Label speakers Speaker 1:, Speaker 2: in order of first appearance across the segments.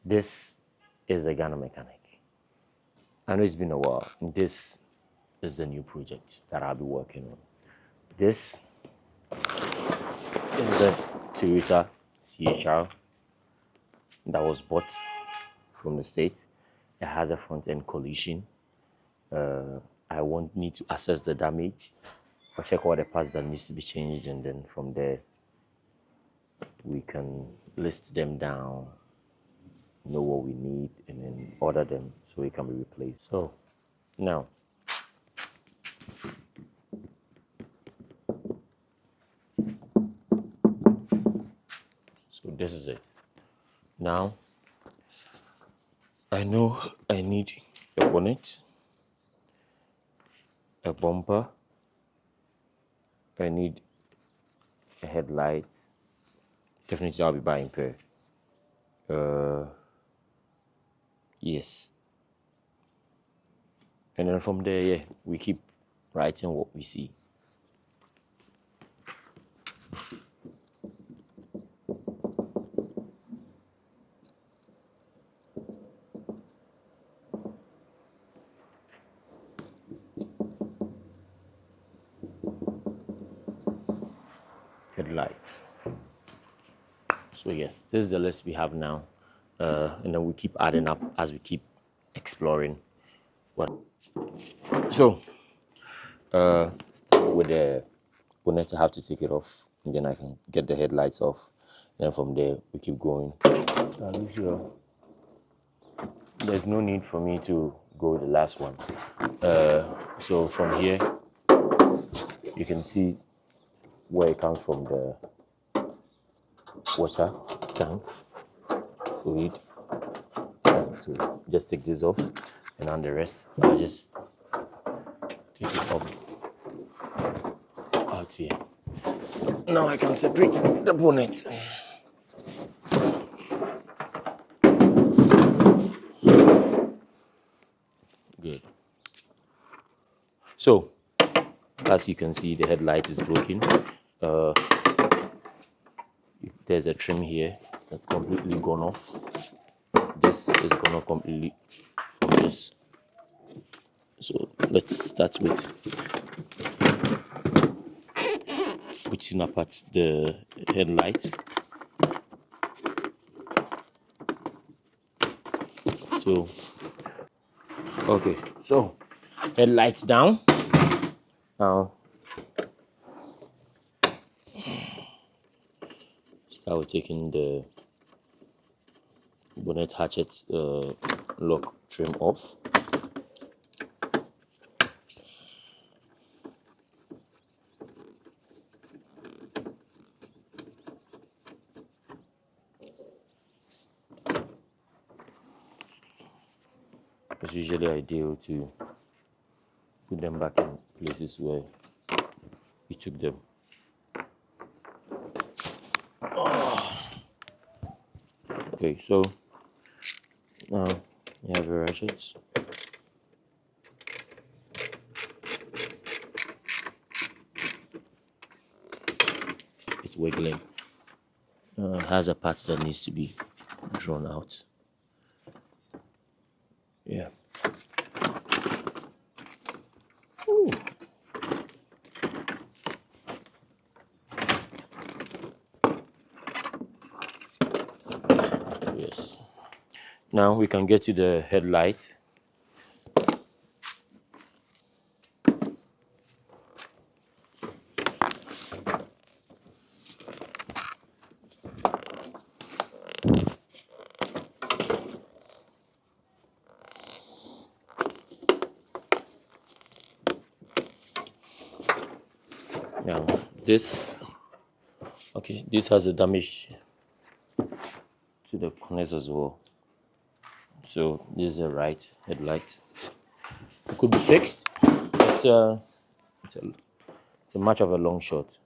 Speaker 1: This is a Ghana mechanic. I know it's been a while. This is the new project that I'll be working on. This is a Toyota CHR that was bought from the States. It has a front end collision. I won't need to assess the damage or check all the parts that needs to be changed, and then from there we can list them down, know what we need, and then order them so it can be replaced. So now, so this is it. Now I know I need a bonnet, a bumper, I need a headlight. Definitely I'll be buying pair. Yes. And then from there, yeah, we keep writing what we see. Headlights. So yes, this is the list we have now. And then we keep adding up as we keep exploring what. So start with the bonnet. I have to take it off, and then I can get the headlights off. And then from there we keep going. I'm sure there's no need for me to go with the last one. So from here you can see where it comes from, the water tank, fluid tank. So just take this off, and on the rest I'll just take it up out here. Now I can separate the bonnet. Good. So as you can see, the headlight is broken. There's a trim here that's completely gone off. This is gone off completely from this. So let's start with putting apart the headlight. So okay, so headlights down. Now start with taking the bonnet hatchet lock trim off. It's usually ideal to put them back in places where we took them. Okay, so now you have your ratchets. It's wiggling. Has a part that needs to be drawn out. Yeah. Ooh. Yes. Now we can get to the headlight. Now this, okay, this has a damage to the corners as well. So this is a right headlight. It could be fixed. It's a much of a long shot.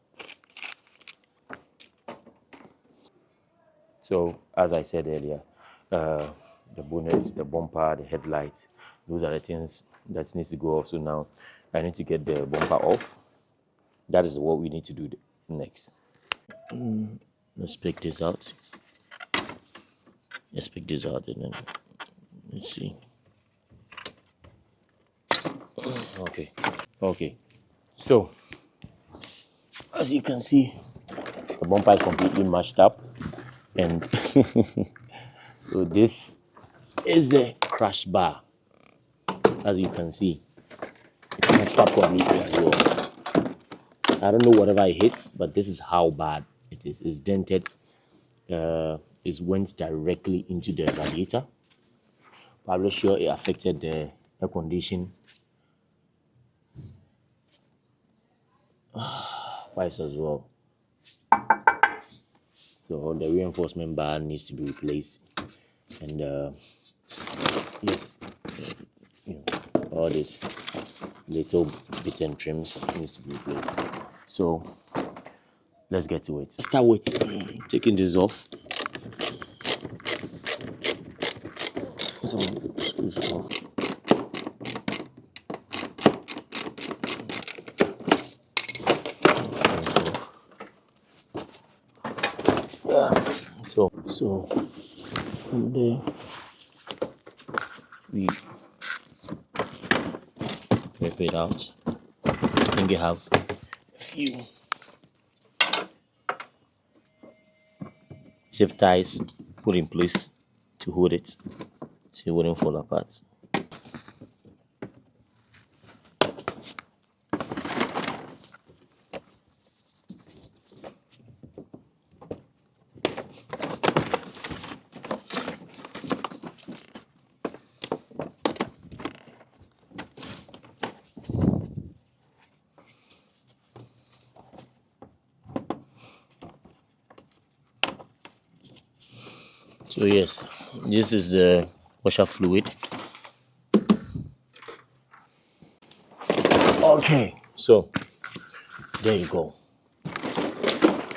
Speaker 1: So as I said earlier, the bonnet, the bumper, the headlight, those are the things that needs to go off. So now I need to get the bumper off. That is what we need to do next. Let's pick this out. Let's pick this out and then let's see. Okay, so as you can see, the bumper is completely mashed up, and so this is the crash bar. As you can see, mashed up completely as well. I don't know whatever it hits, but this is how bad it is. It's dented. It went directly into the radiator. Probably sure it affected the air condition pipes as well. So the reinforcement bar needs to be replaced, and yes, you know, all this little bits and trims needs to be replaced. So let's get to it. Start with taking this off. Some screws off. So from there we rip it out. I think you have a few zip ties put in place to hold it so it wouldn't fall apart. So yes, this is the washer fluid. Okay, so there you go.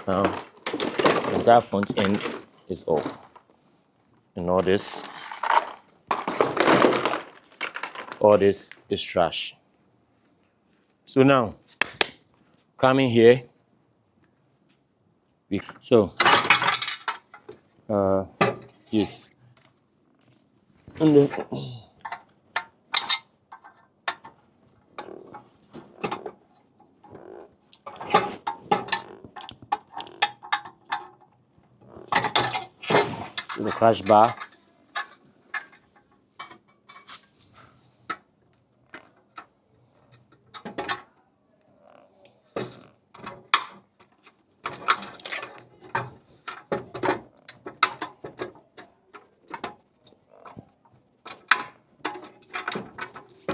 Speaker 1: Now the entire front end is off, and all this is trash. So now coming here, so yes, and then the crash bar.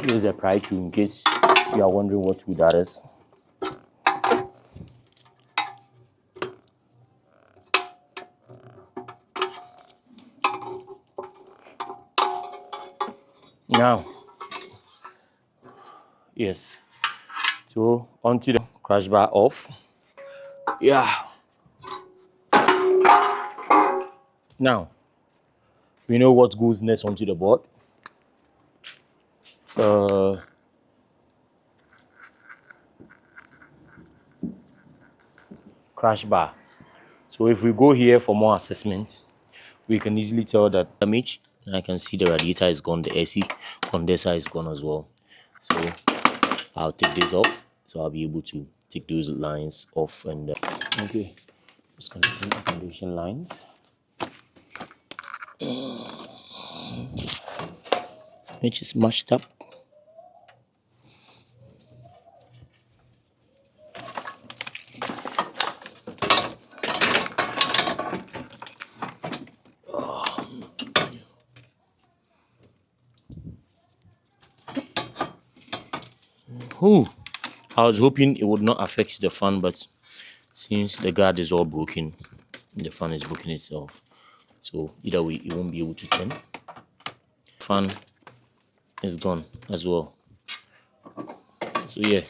Speaker 1: Here's a pry tool in case you are wondering what tool that is. Now, yes, so onto the crash bar off. Yeah. Now, we know what goes next onto the board. Crash bar. So if we go here for more assessment, we can easily tell that damage. I can see the radiator is gone, the AC condenser is gone as well. So I'll take this off, so I'll be able to take those lines off. And okay, just connecting the condition lines, which is mashed up. Ooh, I was hoping it would not affect the fan, but since the guard is all broken, the fan is broken itself. So either way, it won't be able to turn. Fan is gone as well. So yeah,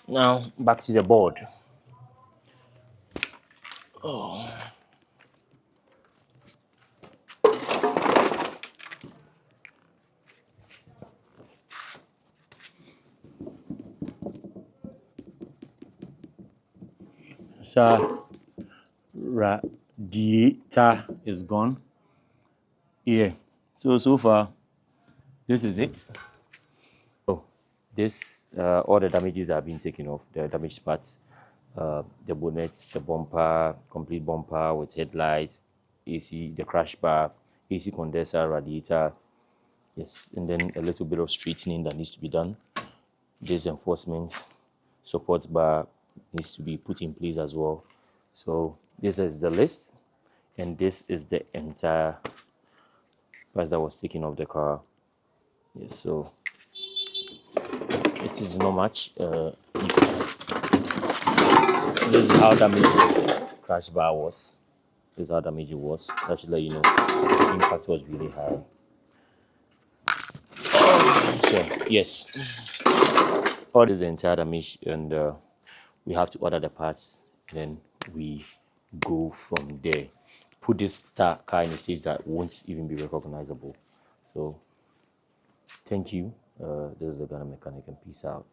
Speaker 1: now back to the board. So radiator is gone. Yeah. So far, this is it. Oh, this all the damages have been taken off. The damaged parts, the bonnet, the bumper, complete bumper with headlights, AC, the crash bar, AC condenser, radiator. Yes, and then a little bit of straightening that needs to be done. This enforcement support bar needs to be put in place as well. So this is the list, and this is the entire price that was taken off the car. Yes, so it is not much. This is how damaged the crash bar was. This is how damaged it was. That should let you know the impact was really high. So yes, all this is the entire damage, and we have to order the parts. Then we go from there. Put this car in a stage that won't even be recognizable. So thank you. This is the Ghana Mechanic, and peace out.